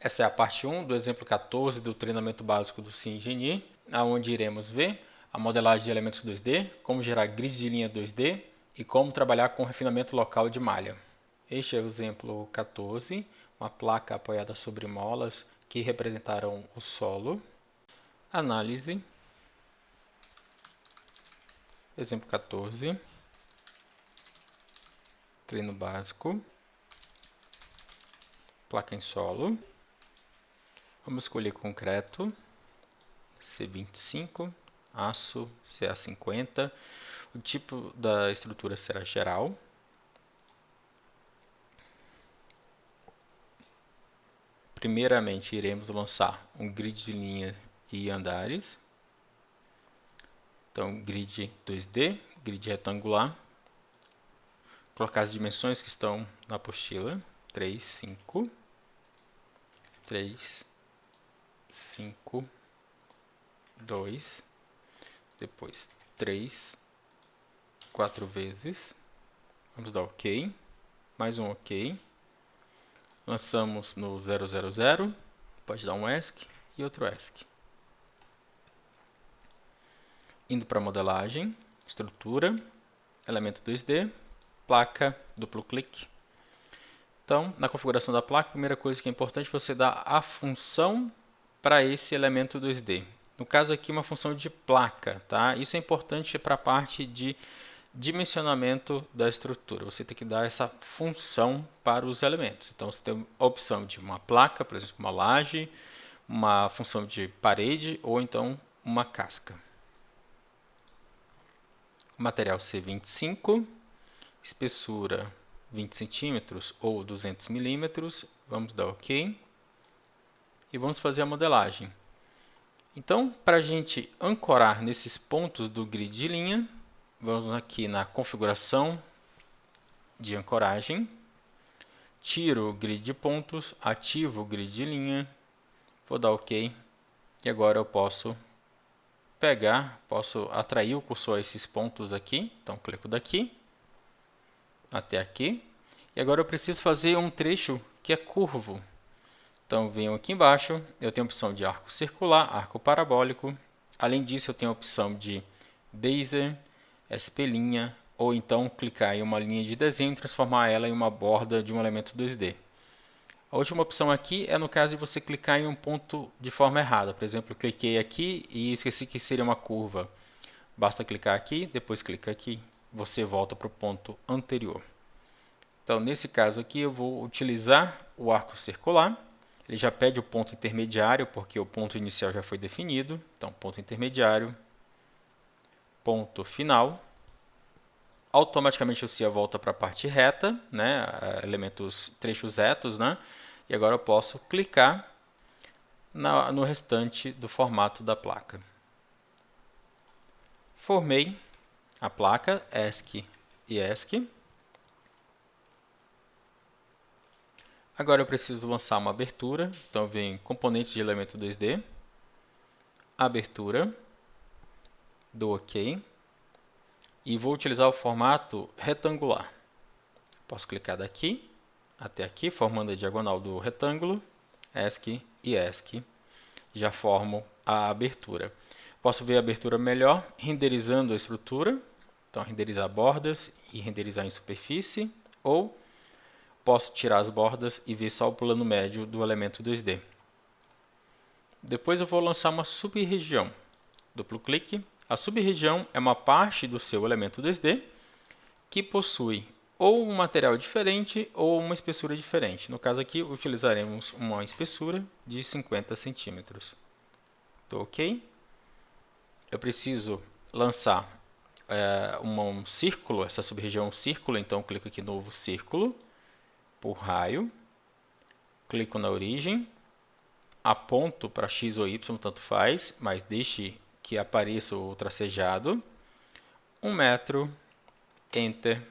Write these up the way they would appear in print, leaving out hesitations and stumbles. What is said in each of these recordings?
Essa é a parte 1 do exemplo 14 do treinamento básico do SimEngineer, onde iremos ver a modelagem de elementos 2D, como gerar grids de linha 2D e como trabalhar com refinamento local de malha. Este é o exemplo 14, uma placa apoiada sobre molas que representaram o solo. Análise. Exemplo 14. Treino básico. Placa em solo. Vamos escolher concreto, C25, aço, CA50. O tipo da estrutura será geral. Primeiramente, iremos lançar um grid de linha e andares. Então, grid 2D, grid retangular. Colocar as dimensões que estão na apostila. 3, 5, 3, 5, 2, depois 3, 4 vezes. Vamos dar OK. Mais um OK. Lançamos no 000, pode dar um ESC e outro ESC. Indo para modelagem, estrutura, elemento 2D, placa, duplo clique. Então, na configuração da placa, a primeira coisa que é importante é você dar a função para esse elemento 2D. No caso aqui, uma função de placa, tá? Isso é importante para a parte de dimensionamento da estrutura. Você tem que dar essa função para os elementos. Então, você tem a opção de uma placa, por exemplo, uma laje, uma função de parede ou então uma casca. Material C25, espessura 20 centímetros ou 200 milímetros. Vamos dar OK. E vamos fazer a modelagem. Então, para a gente ancorar nesses pontos do grid de linha, vamos aqui na configuração de ancoragem, tiro o grid de pontos, ativo o grid de linha, vou dar OK, e agora eu posso atrair o cursor a esses pontos aqui, então clico daqui até aqui, e agora eu preciso fazer um trecho que é curvo. Então venho aqui embaixo, eu tenho a opção de arco circular, arco parabólico, além disso eu tenho a opção de Bezier, SP-linha, ou então clicar em uma linha de desenho e transformar ela em uma borda de um elemento 2D. A última opção aqui é no caso de você clicar em um ponto de forma errada. Por exemplo, eu cliquei aqui e esqueci que seria uma curva. Basta clicar aqui, depois clica aqui, você volta para o ponto anterior. Então, nesse caso aqui, eu vou utilizar o arco circular. Ele já pede o ponto intermediário, porque o ponto inicial já foi definido. Então, ponto intermediário, ponto final. Automaticamente o CIA volta para a parte reta, né? Elementos, trechos retos, né? E agora eu posso clicar no restante do formato da placa. Formei a placa ESC e ESC. Agora eu preciso lançar uma abertura, então vem componentes de elemento 2D, abertura, dou OK, e vou utilizar o formato retangular. Posso clicar daqui até aqui, formando a diagonal do retângulo, ESC e ESC, já formo a abertura. Posso ver a abertura melhor renderizando a estrutura, então renderizar bordas e renderizar em superfície, ou posso tirar as bordas e ver só o plano médio do elemento 2D. Depois eu vou lançar uma sub-região. Duplo clique. A sub-região é uma parte do seu elemento 2D que possui ou um material diferente ou uma espessura diferente. No caso aqui, utilizaremos uma espessura de 50 centímetros. Tô OK. Eu preciso lançar um círculo, essa sub-região é um círculo, então clico aqui no novo círculo, por raio, clico na origem, aponto para X ou Y, tanto faz, mas deixe que apareça o tracejado, 1 metro, Enter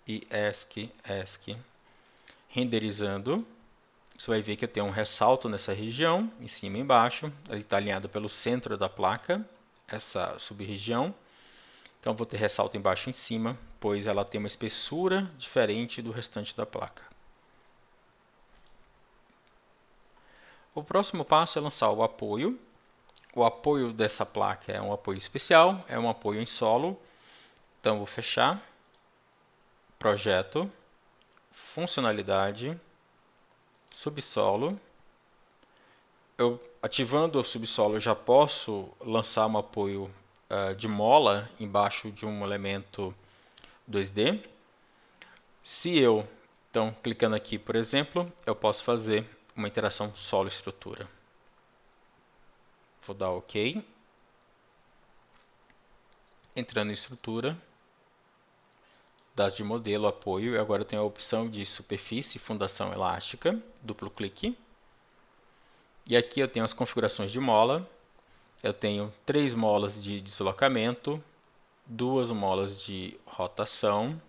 e ESC, ESC, renderizando. Você vai ver que eu tenho um ressalto nessa região, em cima e embaixo, ele está alinhado pelo centro da placa, essa sub-região. Então vou ter ressalto embaixo e em cima, pois ela tem uma espessura diferente do restante da placa. O próximo passo é lançar o apoio. O apoio dessa placa é um apoio especial, é um apoio em solo. Então, vou fechar, projeto, funcionalidade, subsolo. Eu, ativando o subsolo, eu já posso lançar um apoio de mola embaixo de um elemento 2D. Se eu, então, clicando aqui, por exemplo, eu posso fazer uma interação solo-estrutura. Vou dar OK. Entrando em estrutura, dados de modelo, apoio, e agora eu tenho a opção de superfície, fundação elástica, duplo clique. E aqui eu tenho as configurações de mola. Eu tenho 3 molas de deslocamento, 2 molas de rotação.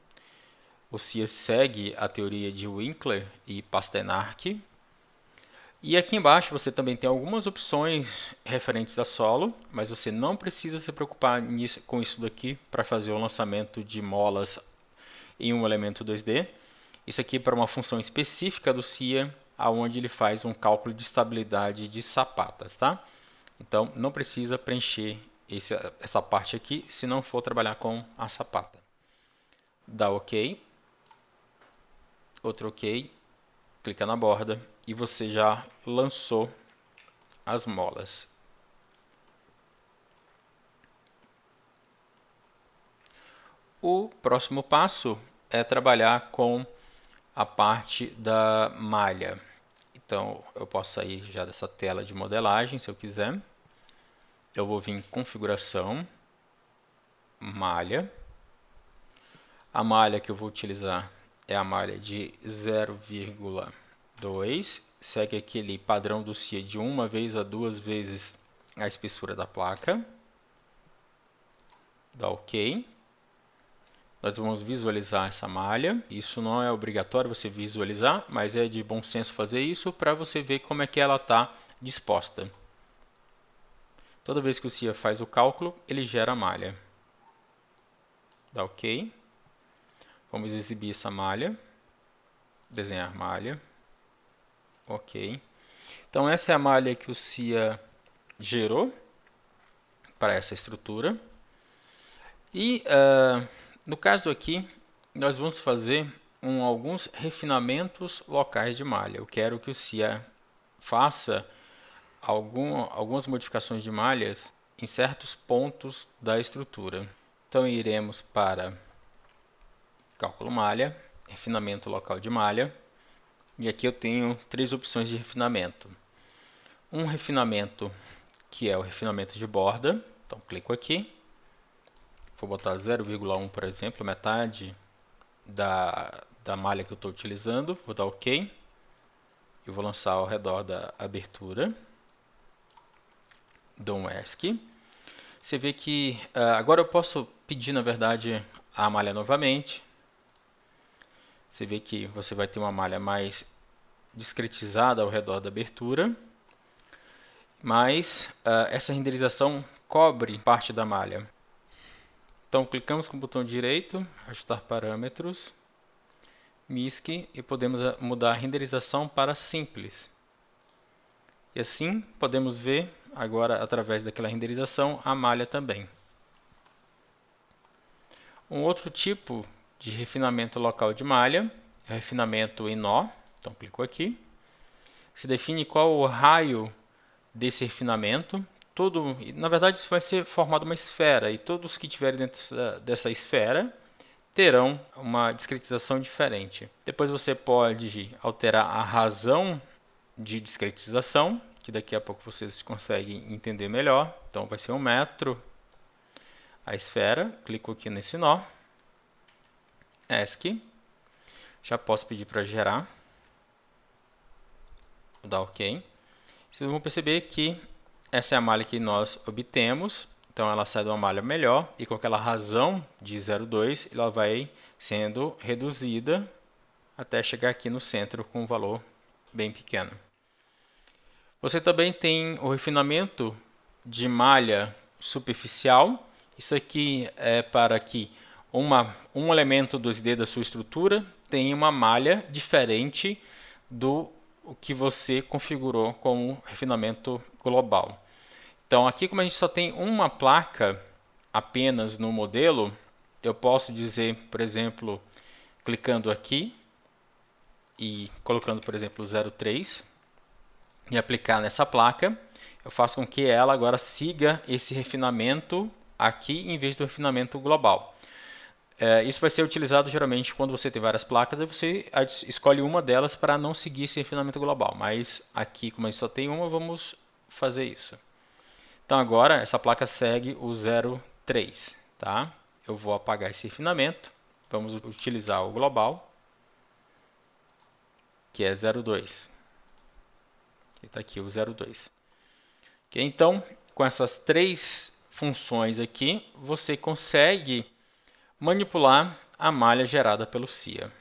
O CIA segue a teoria de Winkler e Pasternak. E aqui embaixo você também tem algumas opções referentes a solo, mas você não precisa se preocupar com isso daqui para fazer o lançamento de molas em um elemento 2D. Isso aqui é para uma função específica do CIA, onde ele faz um cálculo de estabilidade de sapatas, tá? Então não precisa preencher essa parte aqui se não for trabalhar com a sapata. Dá OK, outro OK, clica na borda e você já lançou as molas. O próximo passo é trabalhar com a parte da malha. Então, eu posso sair já dessa tela de modelagem, se eu quiser. Eu vou vir em configuração, malha. A malha que eu vou utilizar é a malha de 0,2. Segue aquele padrão do CIA de 1 vez a 2 vezes a espessura da placa. Dá OK. Nós vamos visualizar essa malha. Isso não é obrigatório você visualizar, mas é de bom senso fazer isso para você ver como é que ela está disposta. Toda vez que o CIA faz o cálculo, ele gera a malha. Dá OK. Vamos exibir essa malha. Desenhar malha. OK. Então essa é a malha que o CIA gerou para essa estrutura. E no caso aqui, nós vamos fazer alguns refinamentos locais de malha. Eu quero que o CIA faça algumas modificações de malhas em certos pontos da estrutura. Então iremos para cálculo malha, refinamento local de malha. E aqui eu tenho 3 opções de refinamento. Um refinamento que é o refinamento de borda. Então clico aqui. Vou botar 0,1, por exemplo, metade da malha que eu estou utilizando. Vou dar OK. Eu vou lançar ao redor da abertura. Dou um ESC. Você vê que agora eu posso pedir, na verdade, a malha novamente. Você vê que você vai ter uma malha mais discretizada ao redor da abertura. Mas essa renderização cobre parte da malha. Então, clicamos com o botão direito, ajustar parâmetros, MISC, e podemos mudar a renderização para simples. E assim, podemos ver, agora, através daquela renderização, a malha também. Um outro tipo de refinamento local de malha é o refinamento em nó. Então, clico aqui. Se define qual o raio desse refinamento. Na verdade, isso vai ser formado uma esfera, e todos que estiverem dentro dessa esfera terão uma discretização diferente. Depois você pode alterar a razão de discretização, que daqui a pouco vocês conseguem entender melhor. Então vai ser 1 metro a esfera. Clico aqui nesse nó. ESC. Já posso pedir para gerar. Vou dar OK. Vocês vão perceber que essa é a malha que nós obtemos. Então ela sai de uma malha melhor e com aquela razão de 0,2 ela vai sendo reduzida até chegar aqui no centro com um valor bem pequeno. Você também tem o refinamento de malha superficial. Isso aqui é para que um elemento 2D da sua estrutura tenha uma malha diferente do o que você configurou como refinamento global. Então, aqui como a gente só tem uma placa apenas no modelo, eu posso dizer, por exemplo, clicando aqui e colocando, por exemplo, 0,3 e aplicar nessa placa, eu faço com que ela agora siga esse refinamento aqui em vez do refinamento global. Isso vai ser utilizado geralmente quando você tem várias placas e você escolhe uma delas para não seguir esse refinamento global. Mas aqui, como a gente só tem uma, vamos fazer isso. Então agora essa placa segue o 0,3. Tá? Eu vou apagar esse refinamento. Vamos utilizar o global, que é 0,2. Está aqui o 0,2. Okay, então, com essas três funções aqui, você consegue manipular a malha gerada pelo SIA.